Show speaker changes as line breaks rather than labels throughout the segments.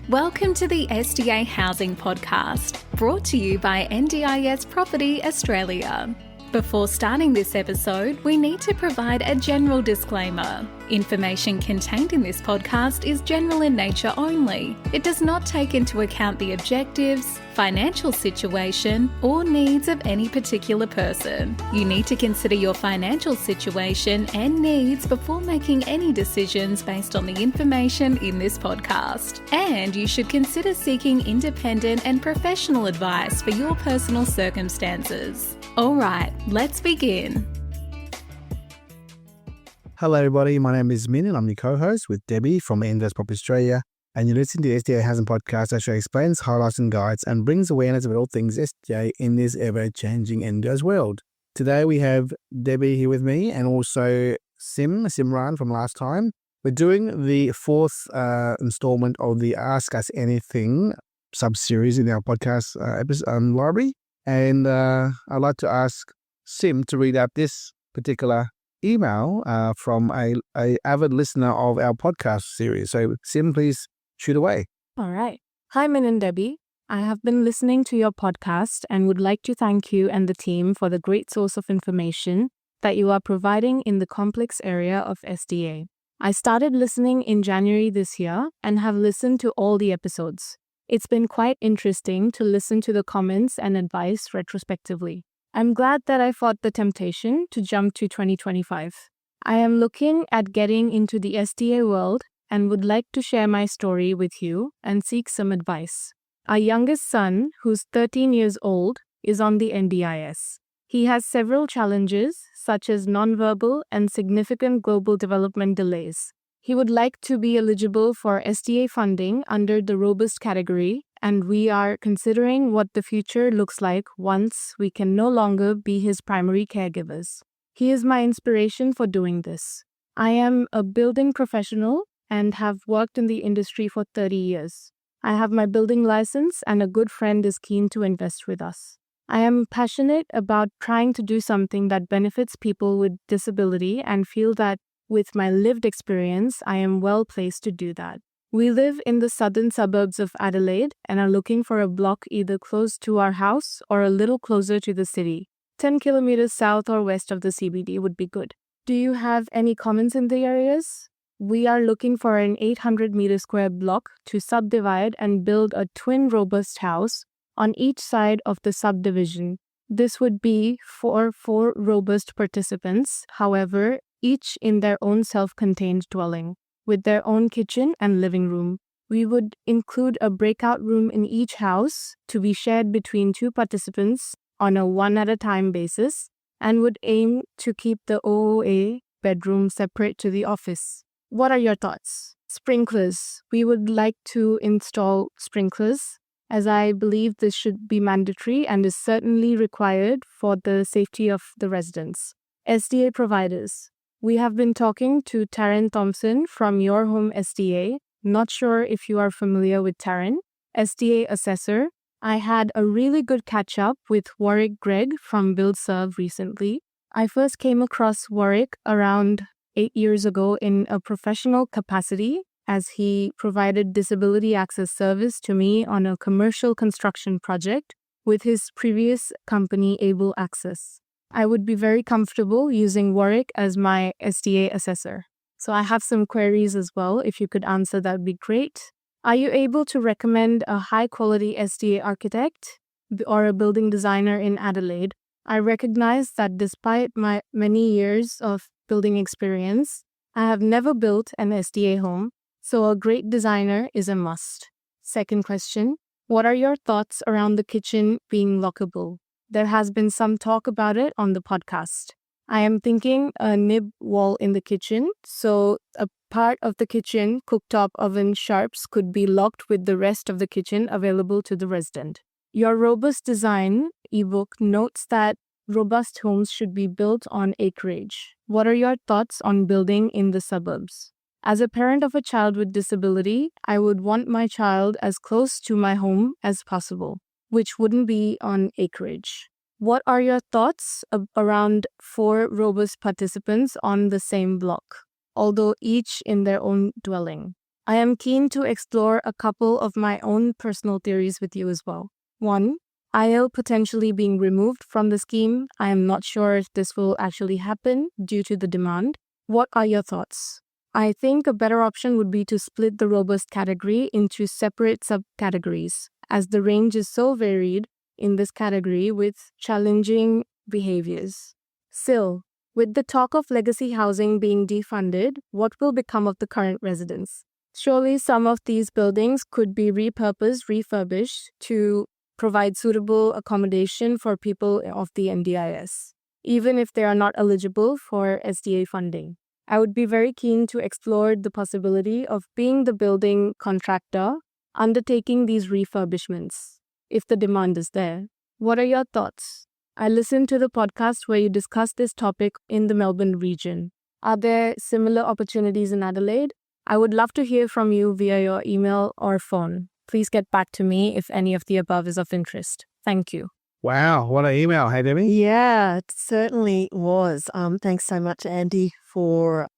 Welcome to the SDA Housing Podcast, brought to you by NDIS Property Australia. Before starting this episode, we need to provide a general disclaimer. Information contained in this podcast is general in nature only. It does not take into account the objectives, financial situation, or needs of any particular person. You need to consider your financial situation and needs before making any decisions based on the information in this podcast. And you should consider seeking independent and professional advice for your personal circumstances. All right, let's begin.
Hello everybody, my name is Min and I'm your co-host with Debbie from NDIS Property Australia, and you're listening to the SDA Housing Podcast that explains, highlights and guides and brings awareness of all things SDA in this ever-changing NDIS world. Today we have Debbie here with me and also Simran from last time. We're doing the fourth installment of the Ask Us Anything sub-series in our podcast library. And I'd like to ask Sim to read out this particular email from a avid listener of our podcast series. So Sim, please shoot away.
All right. Hi, Min and Debbie. I have been listening to your podcast and would like to thank you and the team for the great source of information that you are providing in the complex area of SDA. I started listening in January this year and have listened to all the episodes. It's been quite interesting to listen to the comments and advice retrospectively. I'm glad that I fought the temptation to jump to 2025. I am looking at getting into the SDA world and would like to share my story with you and seek some advice. Our youngest son, who's 13 years old, is on the NDIS. He has several challenges, such as nonverbal and significant global development delays. He would like to be eligible for SDA funding under the robust category, and we are considering what the future looks like once we can no longer be his primary caregivers. He is my inspiration for doing this. I am a building professional and have worked in the industry for 30 years. I have my building license and a good friend is keen to invest with us. I am passionate about trying to do something that benefits people with disability and feel that with my lived experience, I am well placed to do that. We live in the southern suburbs of Adelaide and are looking for a block either close to our house or a little closer to the city. 10 kilometers south or west of the CBD would be good. Do you have any comments in the areas? We are looking for an 800-meter square block to subdivide and build a twin robust house on each side of the subdivision. This would be for 4 robust participants, however, each in their own self-contained dwelling, with their own kitchen and living room. We would include a breakout room in each house to be shared between 2 participants on a one-at-a-time basis, and would aim to keep the OOA bedroom separate to the office. What are your thoughts? Sprinklers. We would like to install sprinklers, as I believe this should be mandatory and is certainly required for the safety of the residents. SDA providers. We have been talking to Taryn Thompson from Your Home SDA. Not sure if you are familiar with Taryn. SDA assessor. I had a really good catch up with Warwick Gregg from BuildServe recently. I first came across Warwick around 8 years ago in a professional capacity as he provided disability access service to me on a commercial construction project with his previous company Able Access. I would be very comfortable using Warwick as my SDA assessor. So I have some queries as well. If you could answer, that would be great. Are you able to recommend a high-quality SDA architect or a building designer in Adelaide? I recognize that despite my many years of building experience, I have never built an SDA home, so a great designer is a must. Second question, what are your thoughts around the kitchen being lockable? There has been some talk about it on the podcast. I am thinking a nib wall in the kitchen, so a part of the kitchen, cooktop, oven, sharps could be locked with the rest of the kitchen available to the resident. Your robust design ebook notes that robust homes should be built on acreage. What are your thoughts on building in the suburbs? As a parent of a child with disability, I would want my child as close to my home as possible, which wouldn't be on acreage. What are your thoughts around 4 robust participants on the same block, although each in their own dwelling? I am keen to explore a couple of my own personal theories with you as well. 1. IL potentially being removed from the scheme. I am not sure if this will actually happen due to the demand. What are your thoughts? I think a better option would be to split the robust category into separate subcategories, as the range is so varied in this category with challenging behaviors. Still, with the talk of legacy housing being defunded, what will become of the current residents? Surely some of these buildings could be repurposed, refurbished to provide suitable accommodation for people of the NDIS, even if they are not eligible for SDA funding. I would be very keen to explore the possibility of being the building contractor undertaking these refurbishments, if the demand is there. What are your thoughts? I listened to the podcast where you discussed this topic in the Melbourne region. Are there similar opportunities in Adelaide? I would love to hear from you via your email or phone. Please get back to me if any of the above is of interest. Thank you.
Wow, what an email. Hey, Debbie.
Yeah, it certainly was. Thanks so much, Andy, for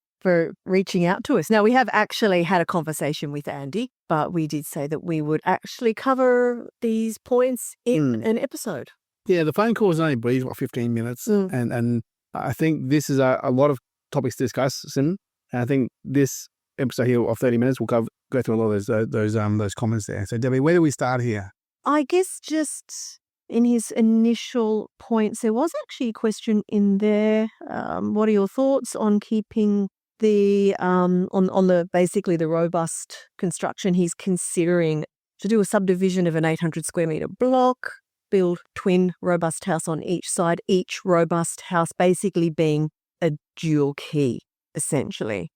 reaching out to us. Now, we have actually had a conversation with Andy, but we did say that we would actually cover these points in an episode.
Yeah, the phone call is only brief, 15 minutes. And I think this is a lot of topics to discuss, Sim. And I think this episode here of 30 minutes will go through a lot of those comments there. So, Debbie, where do we start here?
I guess just in his initial points, there was actually a question in there. What are your thoughts on keeping the on the basically the robust construction? He's considering to do a subdivision of an 800 square meter block, build twin robust house on each side, each robust house basically being a dual key, essentially.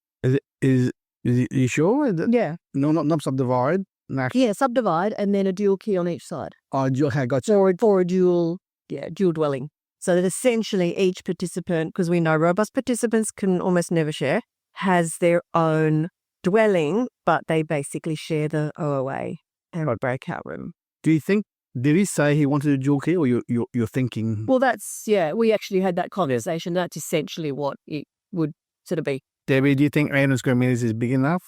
Is you sure?
Yeah.
No, not subdivide. No.
Yeah, subdivide and then a dual key on each side.
Oh, okay, gotcha.
For a dual dwelling. So that essentially each participant, because we know robust participants can almost never share, has their own dwelling, but they basically share the OOA and breakout room.
Do you think, did he say he wanted a dual key, or you're thinking?
Well, we actually had that conversation. That's essentially what it would sort of be.
Debbie, do you think 800 square meters is big enough,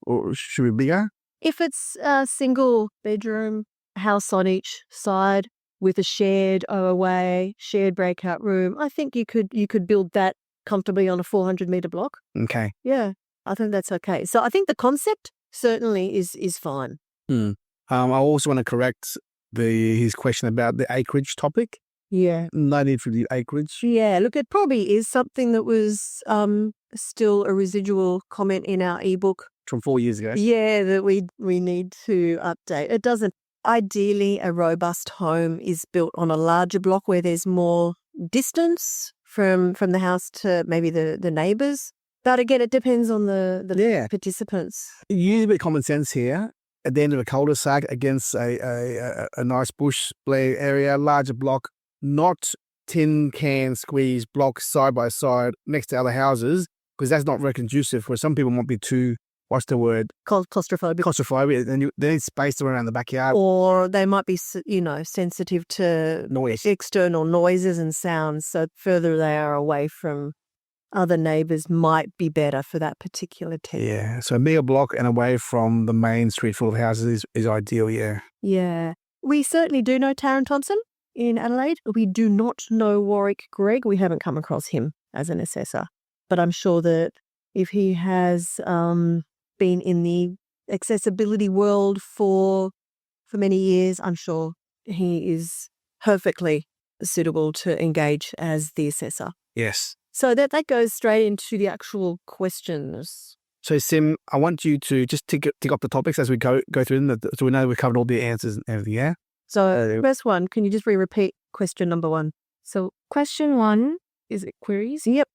or should it be bigger?
If it's a single bedroom house on each side with a shared OOA, shared breakout room, I think you could build that comfortably on a 400 meter block.
Okay.
Yeah, I think that's okay. So I think the concept certainly is fine.
I also want to correct his question about the acreage topic.
Yeah.
No need for the acreage.
Yeah, look, it probably is something that was still a residual comment in our ebook
From 4 years ago.
Yeah, that we need to update. It doesn't. Ideally, a robust home is built on a larger block where there's more distance from the house to maybe the neighbours. But again, it depends on the participants.
Use a bit of common sense here. At the end of a cul-de-sac against a nice bush area, larger block, not tin can squeeze blocks side by side next to other houses, because that's not very conducive. Where some people might be too, what's the word?
Claustrophobic.
Claustrophobic. And they need space around the backyard.
Or they might be, sensitive to
Noise.
External noises and sounds. So further they are away from other neighbours might be better for that particular tenant.
Yeah. So a bigger block and away from the main street full of houses is ideal, yeah.
Yeah. We certainly do know Taryn Thompson in Adelaide. We do not know Warwick Gregg. We haven't come across him as an assessor. But I'm sure that if he has been in the accessibility world for many years, I'm sure he is perfectly suitable to engage as the assessor.
Yes.
So that goes straight into the actual questions.
So, Sim, I want you to just tick up the topics as we go through them, so we know we've covered all the answers and everything, yeah?
So, first one, can you just repeat question number 1?
So question 1, is it queries?
Yep.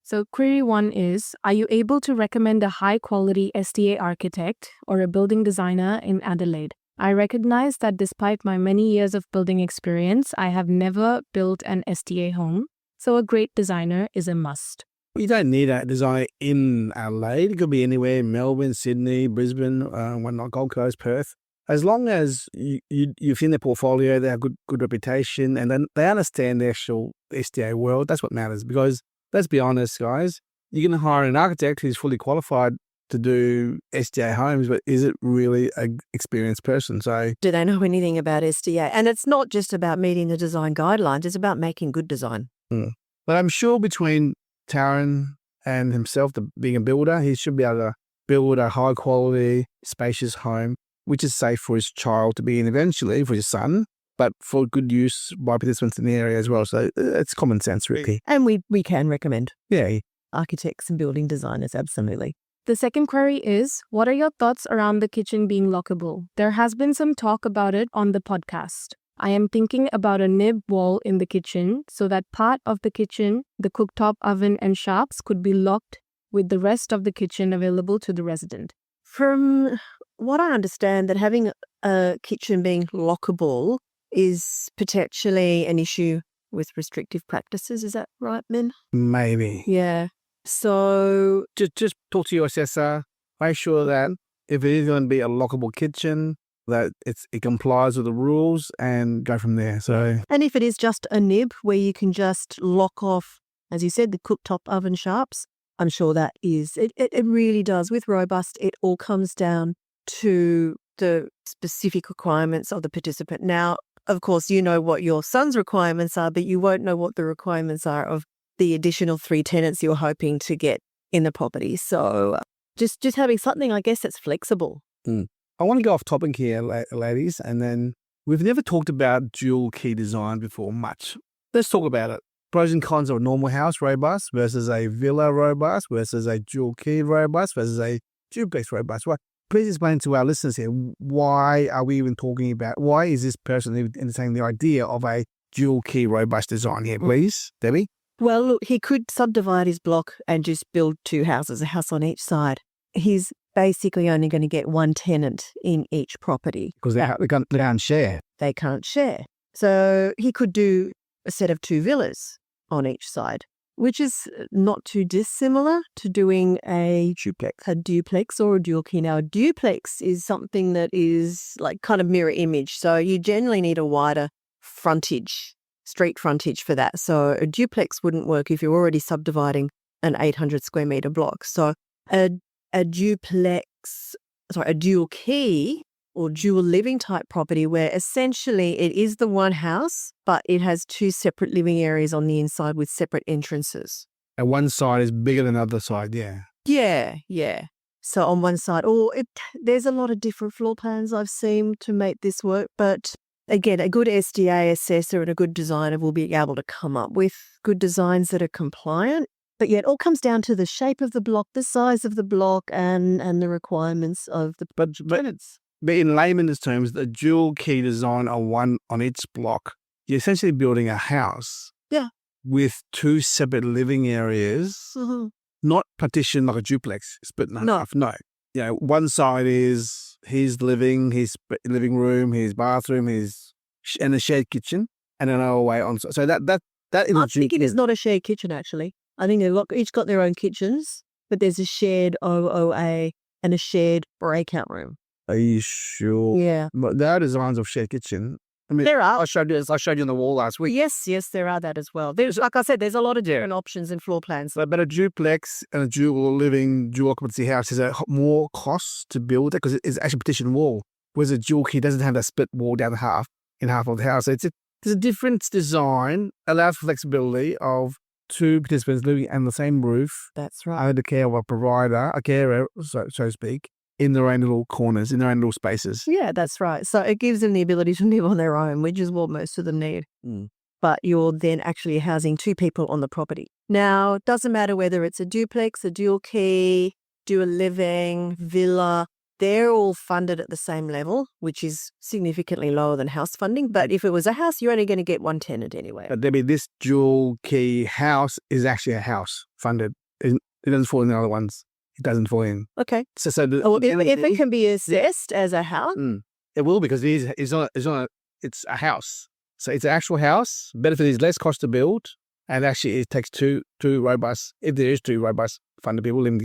So query 1 is, are you able to recommend a high-quality SDA architect or a building designer in Adelaide? I recognize that despite my many years of building experience, I have never built an SDA home, so a great designer is a must.
You don't need a designer in Adelaide. It could be anywhere, Melbourne, Sydney, Brisbane, whatnot, Gold Coast, Perth. As long as you've in their portfolio, they have good reputation, and then they understand the actual SDA world, that's what matters. Because let's be honest, guys, you're going to hire an architect who's fully qualified to do SDA homes, but is it really an experienced person? So
Do they know anything about SDA? And it's not just about meeting the design guidelines, it's about making good design.
But I'm sure between Taran and himself, being a builder, he should be able to build a high quality, spacious home, which is safe for his child to be in eventually, for his son, but for good use by participants in the area as well. So it's common sense, really.
And we can recommend
Yeah.
architects and building designers, absolutely.
The second query is, what are your thoughts around the kitchen being lockable? There has been some talk about it on the podcast. I am thinking about a nib wall in the kitchen so that part of the kitchen, the cooktop, oven, and sharps could be locked with the rest of the kitchen available to the resident.
From what I understand, that having a kitchen being lockable is potentially an issue with restrictive practices. Is that right, Min?
Maybe.
Yeah. So
Just talk to your assessor. Make sure that if it is going to be a lockable kitchen, that it complies with the rules, and go from there. So
and if it is just a nib where you can just lock off, as you said, the cooktop, oven, sharps, I'm sure that is, it really does. With robust, it all comes down to the specific requirements of the participant. Now, of course, you know what your son's requirements are, but you won't know what the requirements are of the additional 3 tenants you're hoping to get in the property. So just having something, I guess, that's flexible.
I want to go off topic here, ladies, and then we've never talked about dual key design before much. Let's talk about it. Pros and cons of a normal house robust versus a villa robust versus a dual key robust versus a duplex robust. Well, please explain to our listeners here, why are we even talking about, why is this person even entertaining the idea of a dual key robust design here, please, Debbie?
Well, look, he could subdivide his block and just build 2 houses, a house on each side. He's basically only going to get 1 tenant in each property.
Because they can't share.
They can't share. So he could do a set of 2 villas on each side, which is not too dissimilar to doing a duplex or a dual key. Now, a duplex is something that is like kind of mirror image. So you generally need a wider frontage, street frontage for that. So a duplex wouldn't work if you're already subdividing an 800 square meter block. So a dual key or dual living type property where essentially it is the one house, but it has 2 separate living areas on the inside with separate entrances.
And one side is bigger than the other side, yeah.
Yeah. So on one side, there's a lot of different floor plans I've seen to make this work, but again, a good SDA assessor and a good designer will be able to come up with good designs that are compliant. But yeah, it all comes down to the shape of the block, the size of the block, and the requirements of the tenants.
But in layman's terms, the dual key design on each block, you're essentially building a house.
Yeah.
With 2 separate living areas, not partitioned like a duplex, split in half. No. You know, one side is his living room, his bathroom, and a shared kitchen, and another way on. So that
I think it is not a shared kitchen, actually. I think they've each got their own kitchens, but there's a shared OOA and a shared breakout room.
Are you sure?
Yeah.
But there are designs of shared kitchen. I mean,
there are.
I showed you on the wall last week.
Yes, there are that as well. There's, like I said, there's a lot of different options and floor plans.
But a duplex and a dual occupancy house is a more cost to build it because it's actually a partition wall. Whereas a dual key doesn't have that split wall down in half of the house. So there's a different design, allows for flexibility of 2 participants living under the same roof.
That's right.
Under the care of a provider, a carer, so to speak, in their own little corners, in their own little spaces.
Yeah, that's right. So it gives them the ability to live on their own, which is what most of them need. But you're then actually housing 2 people on the property. Now, it doesn't matter whether it's a duplex, a dual key, dual living, villa, they're all funded at the same level, which is significantly lower than house funding. But if it was a house, you're only going to get 1 tenant anyway.
But Debbie, this dual key house is actually a house funded. It doesn't fall in the other ones. It doesn't fall in.
Okay.
So
if it can be assessed as a house,
it will, because it's a house. So it's an actual house. Benefit is less cost to build, and actually it takes two robust. If there is 2 robust funded people living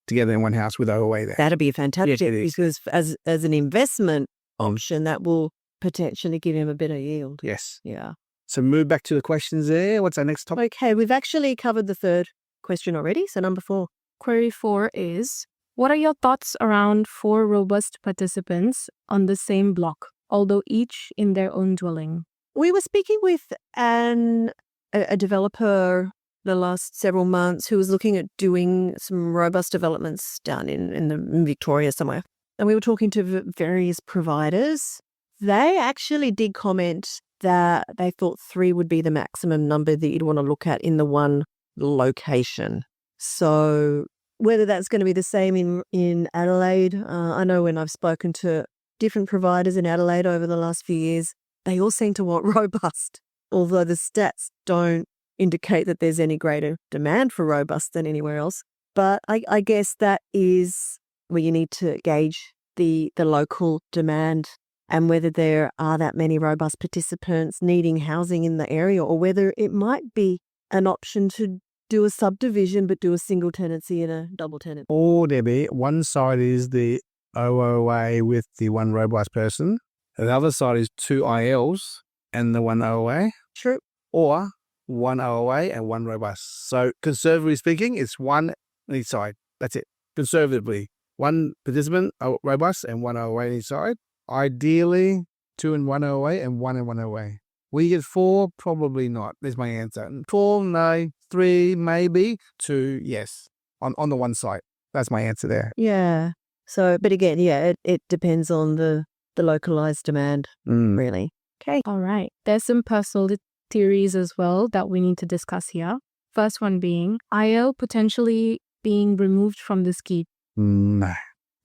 together in one house with OOA there.
That'd be fantastic, because as an investment
Mm.
option, that will potentially give him a better yield.
Yes.
Yeah.
So move back to the questions there. What's our next topic?
Okay, we've actually covered the third question already. So number 4.
Query 4 is, What are your thoughts around 4 robust participants on the same block, although each in their own dwelling?
We were speaking with a developer the last several months who was looking at doing some robust developments down in Victoria somewhere. And we were talking to various providers. They actually did comment that they thought 3 would be the maximum number that you'd want to look at in the one location. So whether that's going to be the same in Adelaide, I know when I've spoken to different providers in Adelaide over the last few years, they all seem to want robust, although the stats don't indicate that there's any greater demand for robust than anywhere else. But I guess that is where you need to gauge the local demand and whether there are that many robust participants needing housing in the area, or whether it might be an option to do a subdivision but do a single tenancy and a double tenant.
Or, Debbie, one side is the OOA with the one robust person. The other side is 2 ILs and the 1 OOA.
True.
Or 1 OOA and 1 robust. So conservatively speaking, it's 1 on each side. That's it. Conservatively, 1 participant robust and 1 OOA on each side. Ideally, 2 and 1 OOA and 1 and 1 OOA. Will you get 4? Probably not. There's my answer. 4, no. 3, maybe. 2, yes. On the one side. That's my answer there.
Yeah. So, but again, yeah, it depends on the localized demand, really. Okay.
All right. There's some personal theories as well that we need to discuss here. First one being IL potentially being removed from the scheme.
No.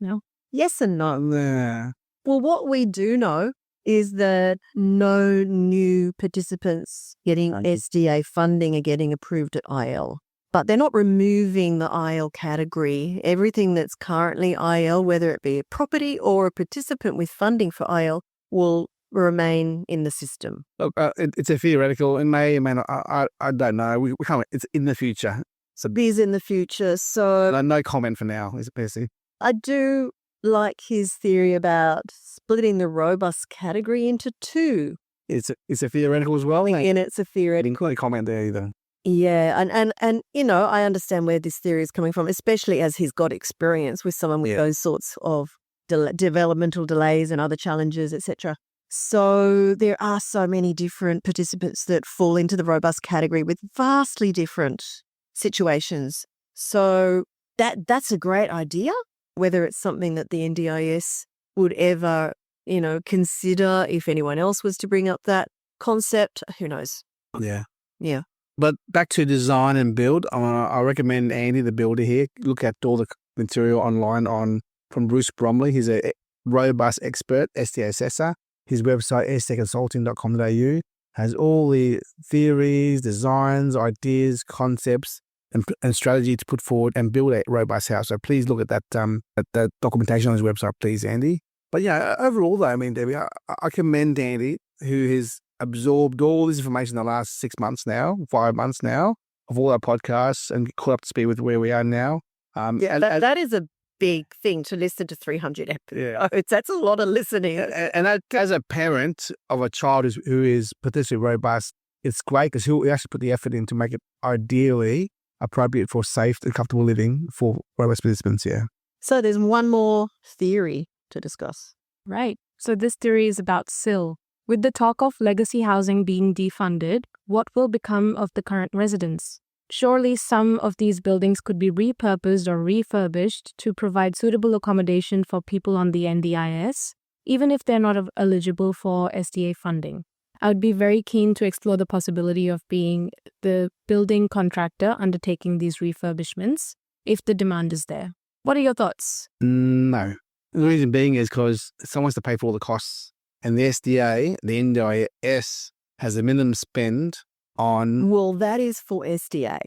No?
Yes and no.
Nah.
Well, what we do know is that no new participants getting SDA funding are getting approved at IL. But they're not removing the IL category. Everything that's currently IL, whether it be a property or a participant with funding for IL, will remain in the system.
Look, it's a theoretical. It may not. I don't know. We can't. It's in the future. So
It is in the future. So
no comment for now, is Percy.
I do like his theory about splitting the robust category into 2.
It's a theoretical as well.
And it's a
I
theoretical.
didn't comment there either.
Yeah, and you know, I understand where this theory is coming from, especially as he's got experience with someone with those sorts of developmental delays and other challenges, etc. So there are so many different participants that fall into the robust category with vastly different situations. So that's a great idea. Whether it's something that the NDIS would ever, consider if anyone else was to bring up that concept, who knows?
Yeah.
Yeah.
But back to design and build, I recommend Andy, the builder here, look at all the material online from Bruce Bromley. He's a robust expert, SDA assessor. His website, sdconsulting.com.au, has all the theories, designs, ideas, concepts, and strategy to put forward and build a robust house. So please look at that documentation on his website, please, Andy. But yeah, overall though, I mean, Debbie, I commend Andy, who has absorbed all this information in the last 6 months now, 5 months now, of all our podcasts and caught up to speed with where we are now.
That is a big thing to listen to 300 episodes. That's a lot of listening.
And as a parent of a child who is potentially robust, it's great because he'll actually put the effort in to make it ideally appropriate for safe and comfortable living for robust participants, yeah.
So there's one more theory to discuss.
Right. So this theory is about SIL. With the talk of legacy housing being defunded, what will become of the current residents? Surely some of these buildings could be repurposed or refurbished to provide suitable accommodation for people on the NDIS, even if they're not eligible for SDA funding. I would be very keen to explore the possibility of being the building contractor undertaking these refurbishments if the demand is there. What are your thoughts?
No. The reason being is because someone has to pay for all the costs. And the SDA, the NDIS, has a minimum spend on...
Well, that is for SDA.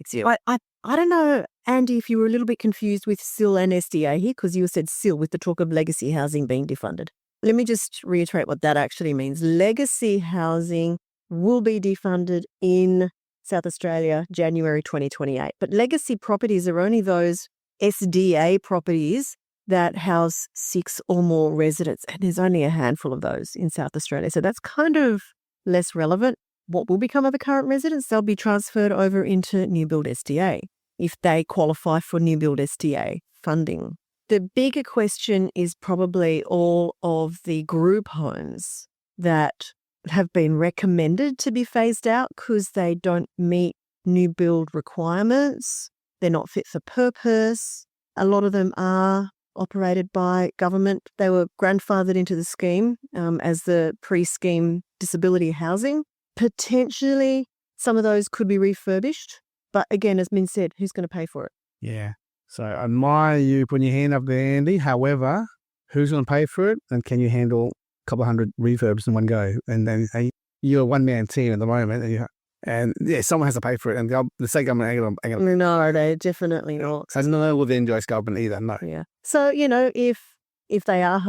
I don't know, Andy, if you were a little bit confused with SIL and SDA here, because you said SIL with the talk of legacy housing being defunded. Let me just reiterate what that actually means. Legacy housing will be defunded in South Australia, January 2028. But legacy properties are only those SDA properties that house 6 or more residents. And there's only a handful of those in South Australia. So that's kind of less relevant. What will become of the current residents? They'll be transferred over into new build SDA if they qualify for new build SDA funding. The bigger question is probably all of the group homes that have been recommended to be phased out because they don't meet new build requirements. They're not fit for purpose. A lot of them are operated by government. They were grandfathered into the scheme as the pre-scheme disability housing. Potentially, some of those could be refurbished. But again, as Min said, who's going to pay for it?
Yeah. So I admire you putting your hand up there, Andy. However, who's going to pay for it? And can you handle a couple of hundred refurbs in one go? And then you're a one-man team at the moment. And someone has to pay for it. And the state government ain't going to.
No, they definitely not.
So no with the NDIS government either, no.
Yeah. So, if they are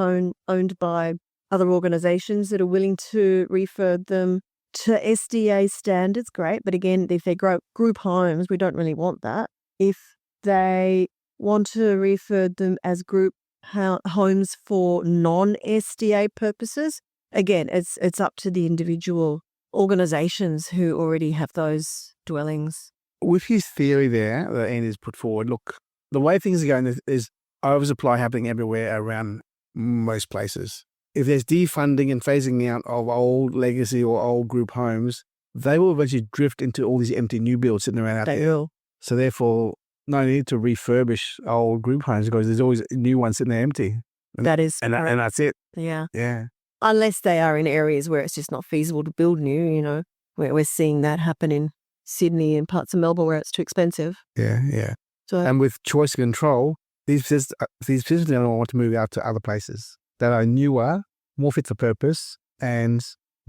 owned by other organisations that are willing to refurb them to SDA standards, great. But again, if they're group homes, we don't really want that. If they want to refurb them as group homes for non-SDA purposes, again, it's up to the individual organisations who already have those dwellings.
With his theory there that Andy's put forward, look, the way things are going is oversupply happening everywhere around most places. If there's defunding and phasing out of old legacy or old group homes, they will eventually drift into all these empty new builds sitting around out there.
They will.
So therefore, no need to refurbish old group homes because there's always new ones sitting there empty. And that's it.
Yeah.
Yeah.
Unless they are in areas where it's just not feasible to build new, where we're seeing that happen in Sydney and parts of Melbourne where it's too expensive.
Yeah.
So,
and with choice and control, these businesses don't want to move out to other places that are newer, more fit for purpose, and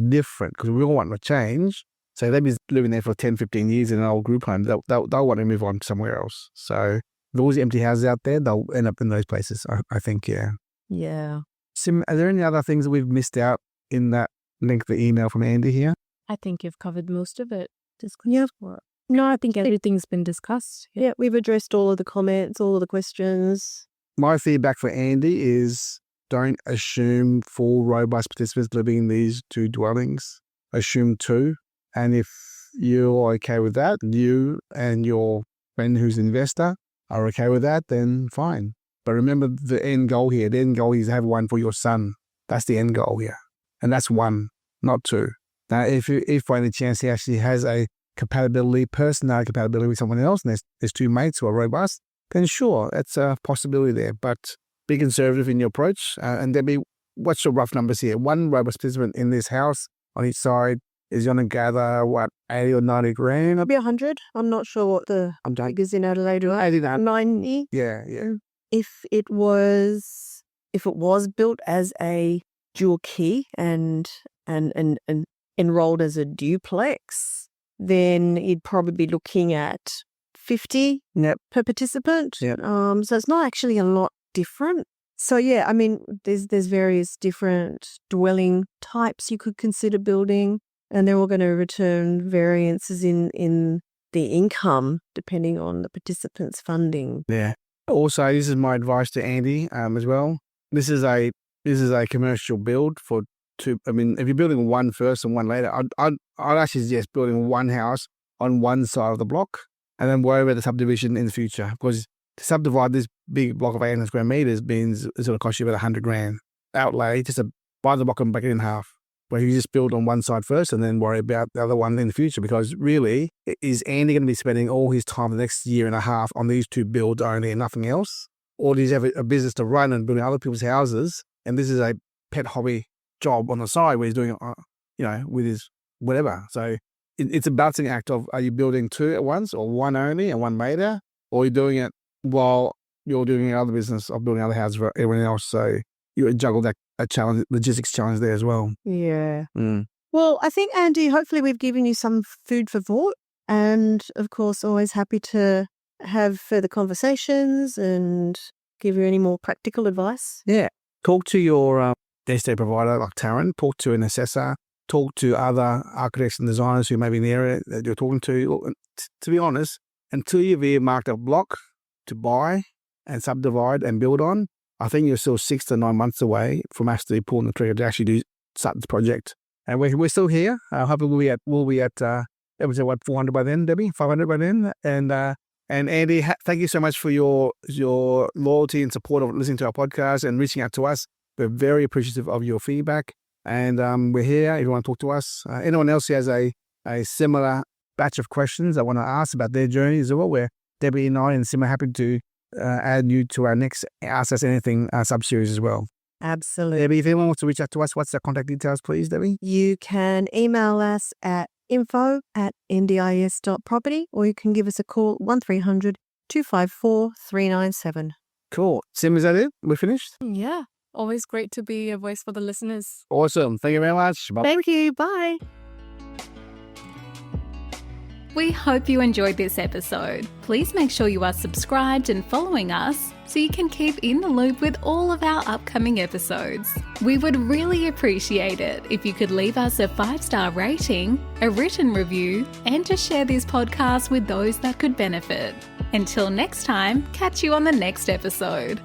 different because we all want to change. So they've been living there for 10, 15 years in an old group home. They'll want to move on somewhere else. So with all these empty houses out there, they'll end up in those places, I think, yeah.
Yeah.
Sim, are there any other things that we've missed out in that link, the email from Andy here?
I think you've covered most of it.
Yeah.
No, I think everything's been discussed.
Yeah, we've addressed all of the comments, all of the questions.
My feedback for Andy is don't assume full robust participants living in these two dwellings. Assume two. And if you're okay with that, you and your friend who's an investor are okay with that, then fine. But remember the end goal here. The end goal is to have one for your son. That's the end goal here. And that's one, not two. Now, if by any chance he actually has a personality compatibility with someone else, and there's two mates who are robust, then sure, that's a possibility there. But be conservative in your approach. And Debbie, what's your rough numbers here? One robust participant in this house on each side is going to gather, 80 or 90 grand?
It'll be 100. I'm not sure what the figures in Adelaide are. 90?
Yeah.
If it was built as a dual key and enrolled as a duplex, then you'd probably be looking at 50 per participant.
Yep.
So it's not actually a lot different. So yeah, I mean, there's various different dwelling types you could consider building, and they're all going to return variances in the income depending on the participant's funding.
Yeah. Also, this is my advice to Andy as well. This is a commercial build for two. I mean, if you're building one first and one later, I'd actually suggest building one house on one side of the block and then worry about the subdivision in the future. Because to subdivide this big block of 800 square meters means it's going to cost you about 100 grand outlay just to buy the block and break it in half. Where you just build on one side first and then worry about the other one in the future. Because really, is Andy going to be spending all his time the next year and a half on these two builds only and nothing else? Or does he have a business to run and building other people's houses? And this is a pet hobby job on the side where he's doing it, with his whatever. So it's a balancing act of, are you building two at once or one only and one later? Or are you doing it while you're doing another business of building other houses for everyone else? So you juggle that a challenge, logistics challenge there as well.
Yeah.
Mm.
Well, I think, Andy, hopefully we've given you some food for thought, and of course, always happy to have further conversations and give you any more practical advice.
Yeah. Talk to your SDA provider like Taryn, talk to an assessor, talk to other architects and designers who may be in the area that you're talking to. To be honest, until you've earmarked a block to buy and subdivide and build on, I think you're still 6 to 9 months away from actually pulling the trigger to actually start this project. And we're still here. Hopefully we'll be at episode 400 by then, Debbie, 500 by then. And And Andy, thank you so much for your loyalty and support of listening to our podcast and reaching out to us. We're very appreciative of your feedback. And we're here if you want to talk to us. Anyone else who has a similar batch of questions I want to ask about their journey as well, where Debbie and I and Sim are happy to add you to our next Ask Us Anything sub-series as well.
Absolutely.
Debbie, if anyone wants to reach out to us, what's the contact details, please, Debbie?
You can email us at info@ndis.property, or you can give us a call 1300 254 397.
Cool. Sim, is that it? We're finished?
Yeah. Always great to be a voice for the listeners.
Awesome. Thank you very much. Bye.
Thank you. Bye.
We hope you enjoyed this episode. Please make sure you are subscribed and following us so you can keep in the loop with all of our upcoming episodes. We would really appreciate it if you could leave us a 5-star rating, a written review, and to share this podcast with those that could benefit. Until next time, catch you on the next episode.